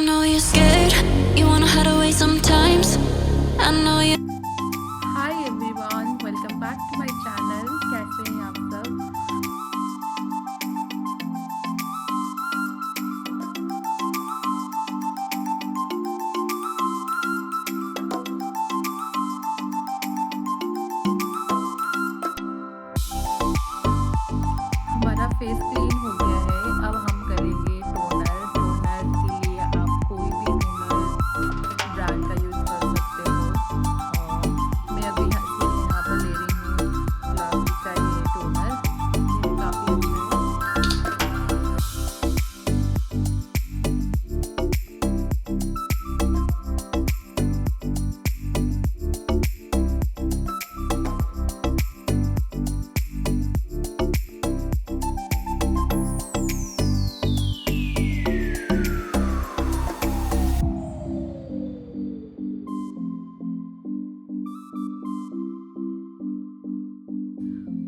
know you're scared, you wanna hide away sometimes. I know you. Hi everyone, welcome back to my channel. कैसे हैं आप सब? हमारा face clean हो गया है। अब हम करेंगे टोनर। टोनर के लिए आप कोई भी टोनर ब्रांड का यूज़ कर सकते हो। मैं अभी यहाँ पर ले रही हूँ गुलाबी का ये टोनर। ये काफ़ी अच्छा है।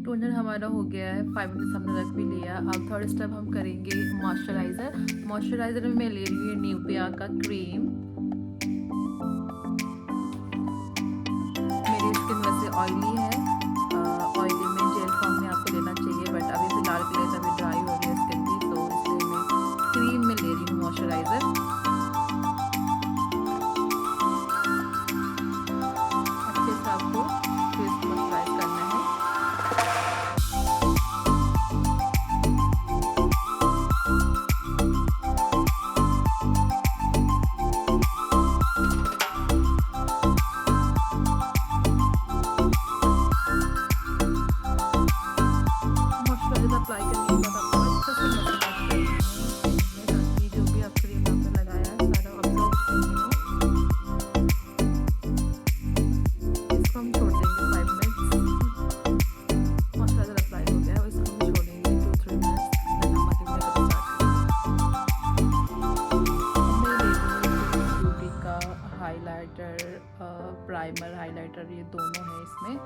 टोनर हमारा हो गया है। 5 मिनट्स हमने रख भी लिया। अब थर्ड स्टेप हम करेंगे मॉइस्चराइज़र। मॉइस्चराइज़र में मैं ले रही हूँ निविया का क्रीम। मेरी स्किन वैसे ऑयली है। ऑयली में जेल फॉर्म में आपको लेना चाहिए, बट अभी फ़िलहाल के लिए अभी ड्राई हो रही है स्किन भी, तो इसलिए मैं क्रीम में ले रही हूँ मॉइस्चराइज़र। अच्छे से आपको फेस मॉइस्चराइज करना है। मॉइस्चराइज़र अप्लाई करने के बाद आपको अच्छे से मसाज करना है ताकि जो भी आप क्रीम आपने लगाया है सारा अब्जॉर्ब हो। इसको हम छोड़ देंगे 5 मिनट्स। मॉइस्चराइज़र अप्लाई हो गया है, इसको हम छोड़ेंगे 2-3 मिनट्स। देन हम आगे मेकअप स्टार्ट करेंगे। मैं ले रही हूँ ब्यूटी का हाइलाइटर, प्राइमर, हाइलाइटर, ये दोनों है इसमें।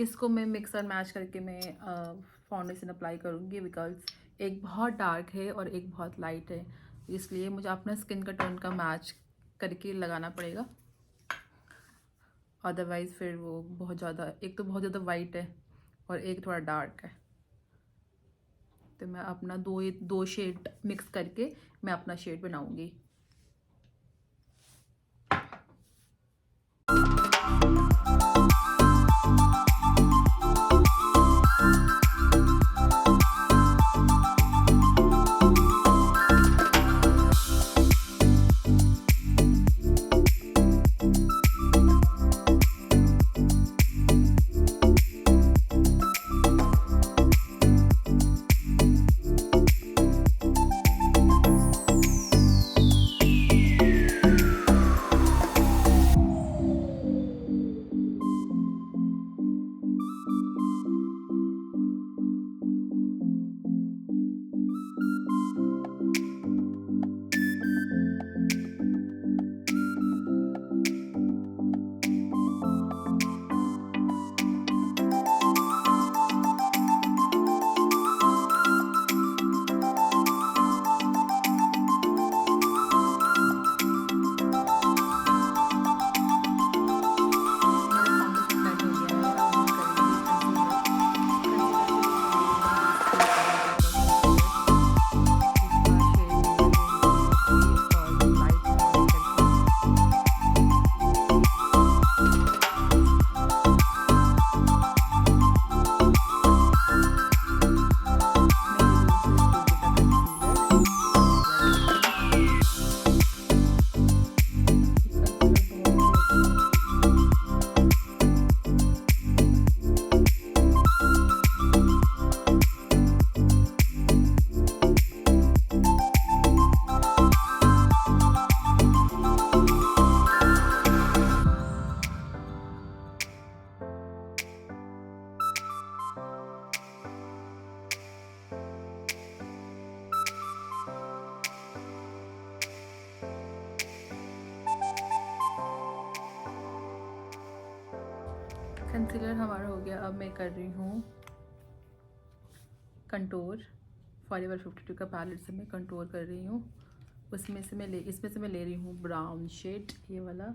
इसको मैं मिक्स और मैच करके मैं फाउंडेशन अप्लाई करूँगी, बिकॉज एक बहुत डार्क है और एक बहुत लाइट है, इसलिए मुझे अपना स्किन का टोन का मैच करके लगाना पड़ेगा। अदरवाइज़ फिर वो बहुत ज़्यादा, एक तो बहुत ज़्यादा वाइट है और एक थोड़ा डार्क है, तो मैं अपना दो शेड मिक्स करके मैं अपना शेड बनाऊँगी। कंसीलर हमारा हो गया। अब मैं कर रही हूँ कंटूर। फॉरएवर 52 का पैलेट से मैं कंटूर कर रही हूँ। इसमें से मैं ले रही हूँ ब्राउन शेड, ये वाला।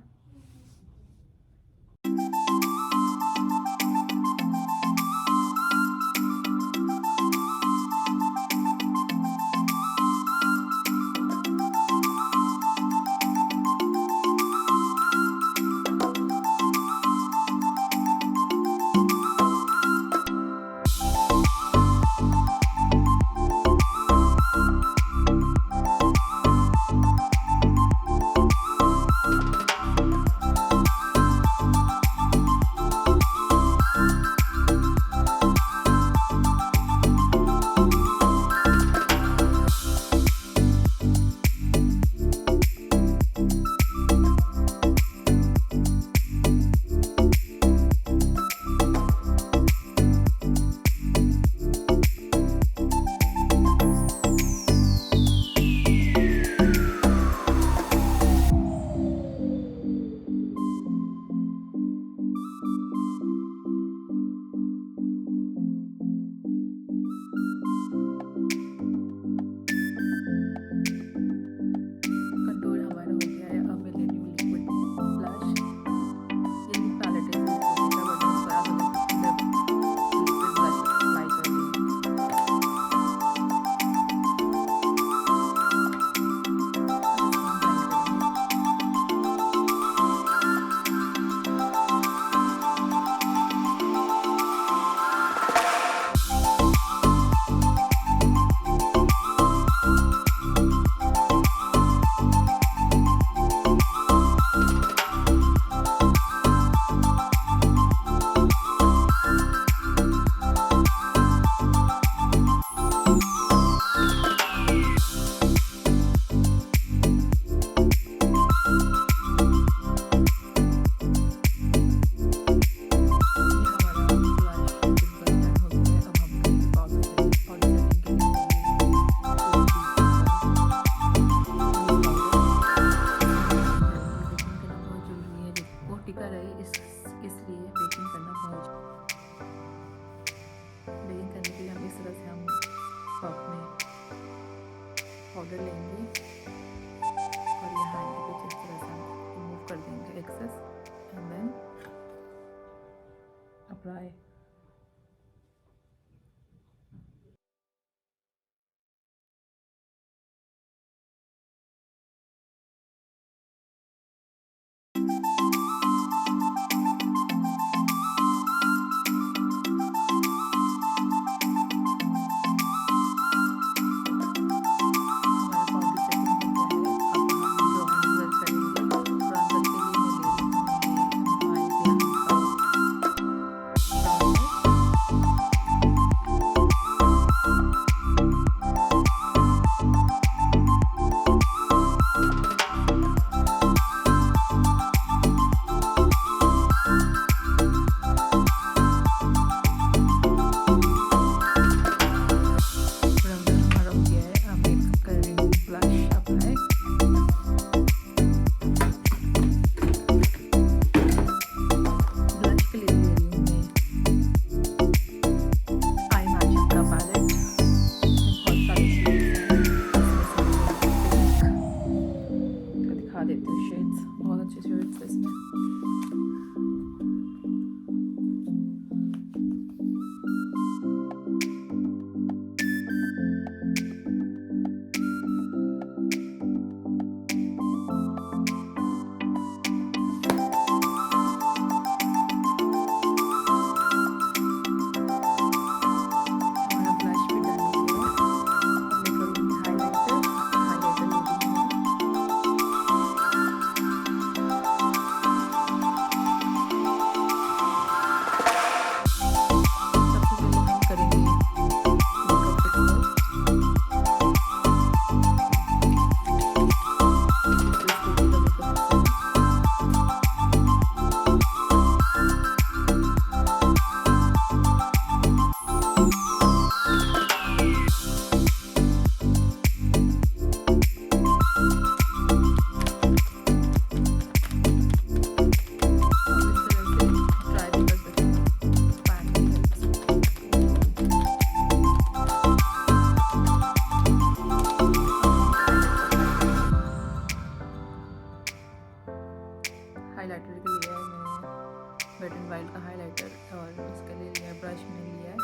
हाइलाइटर के लिए मैंने वेट एंड वाइल्ड का हाइलाइटर, और इसके लिए लिया ब्रश मैंने लिया है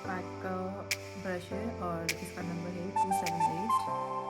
पैक का ब्रश है, और इसका नंबर है 278।